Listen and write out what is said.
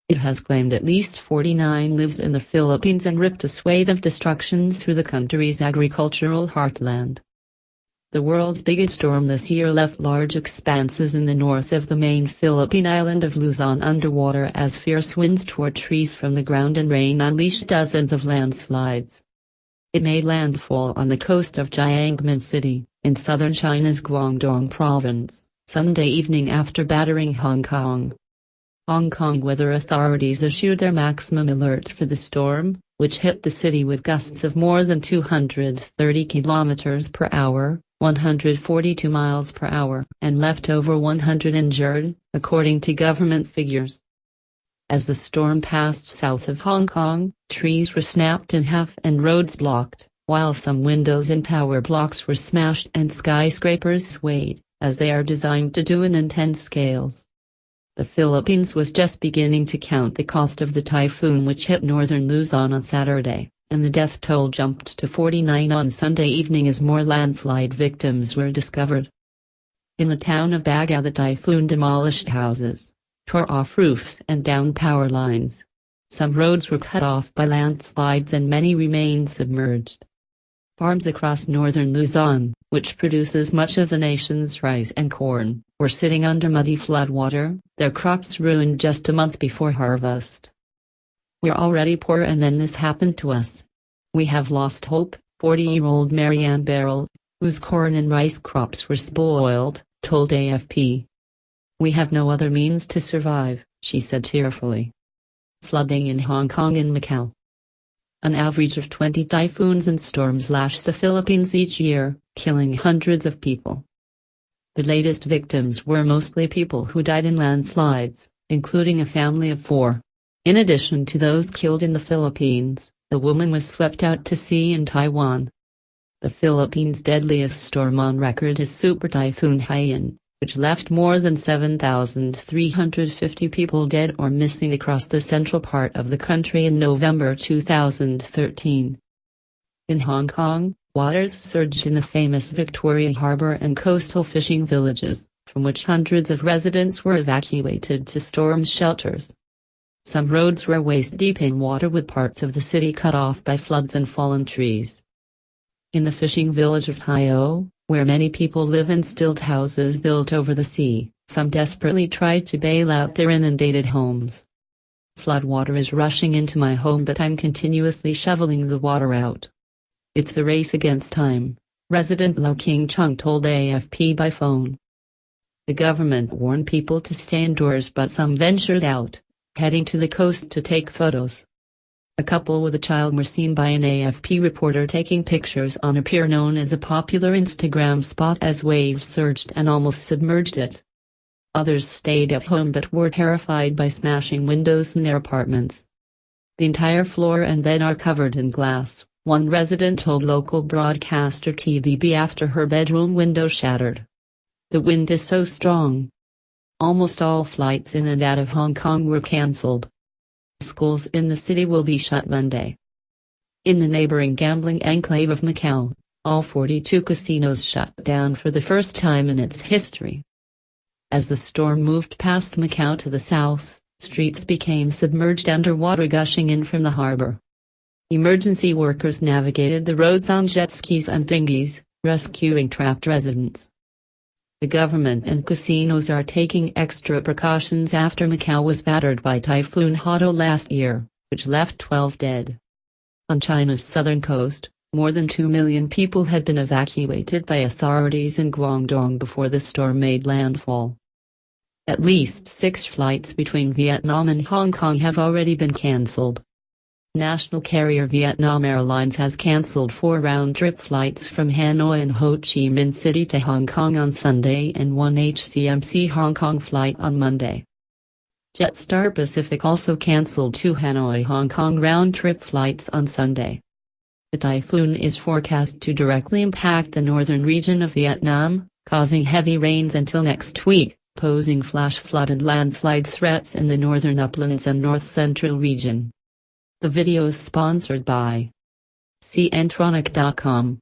It has claimed at least 49 lives in the Philippines and ripped a swathe of destruction through the country's agricultural heartland. The world's biggest storm this year left large expanses in the north of the main Philippine island of Luzon underwater as fierce winds tore trees from the ground and rain unleashed dozens of landslides. It made landfall on the coast of Jiangmen City, in southern China's Guangdong province, Sunday evening after battering Hong Kong. Hong Kong weather authorities issued their maximum alert for the storm, which hit the city with gusts of more than 230 kilometers per hour, 142 miles per hour, and left over 100 injured, according to government figures. As the storm passed south of Hong Kong, trees were snapped in half and roads blocked, while some windows and tower blocks were smashed and skyscrapers swayed, as they are designed to do in intense scales. The Philippines was just beginning to count the cost of the typhoon which hit northern Luzon on Saturday, and the death toll jumped to 49 on Sunday evening as more landslide victims were discovered. In the town of Baga, the typhoon demolished houses, tore off roofs and down power lines. Some roads were cut off by landslides and many remained submerged. Farms across northern Luzon, which produces much of the nation's rice and corn, were sitting under muddy floodwater, their crops ruined just a month before harvest. "We're already poor and then this happened to us. We have lost hope," 40-year-old Marianne Beryl, whose corn and rice crops were spoiled, told AFP. "We have no other means to survive," she said tearfully. Flooding in Hong Kong and Macau. An average of 20 typhoons and storms lash the Philippines each year, killing hundreds of people. The latest victims were mostly people who died in landslides, including a family of 4. In addition to those killed in the Philippines, the woman was swept out to sea in Taiwan. The Philippines' deadliest storm on record is Super Typhoon Haiyan, which left more than 7,350 people dead or missing across the central part of the country in November 2013. In Hong Kong, waters surged in the famous Victoria Harbour and coastal fishing villages, from which hundreds of residents were evacuated to storm shelters. Some roads were waist-deep in water with parts of the city cut off by floods and fallen trees. In the fishing village of Hio, where many people live in stilt houses built over the sea, some desperately tried to bail out their inundated homes. "Floodwater is rushing into my home but I'm continuously shoveling the water out. It's a race against time," resident Lo King Chung told AFP by phone. The government warned people to stay indoors but some ventured out, heading to the coast to take photos. A couple with a child were seen by an AFP reporter taking pictures on a pier known as a popular Instagram spot as waves surged and almost submerged it. Others stayed at home but were terrified by smashing windows in their apartments. "The entire floor and bed are covered in glass," one resident told local broadcaster TVB after her bedroom window shattered. "The wind is so strong." Almost all flights in and out of Hong Kong were cancelled. Schools in the city will be shut Monday. In the neighboring gambling enclave of Macau, all 42 casinos shut down for the first time in its history. As the storm moved past Macau to the south, streets became submerged underwater gushing in from the harbor. Emergency workers navigated the roads on jet skis and dinghies, rescuing trapped residents. The government and casinos are taking extra precautions after Macau was battered by Typhoon Hado last year, which left 12 dead. On China's southern coast, more than 2 million people had been evacuated by authorities in Guangdong before the storm made landfall. At least 6 flights between Vietnam and Hong Kong have already been cancelled. National carrier Vietnam Airlines has cancelled 4 round-trip flights from Hanoi and Ho Chi Minh City to Hong Kong on Sunday and 1 HCMC Hong Kong flight on Monday. Jetstar Pacific also cancelled 2 Hanoi-Hong Kong round-trip flights on Sunday. The typhoon is forecast to directly impact the northern region of Vietnam, causing heavy rains until next week, posing flash flood and landslide threats in the northern uplands and north-central region. The video is sponsored by CNtronic.com.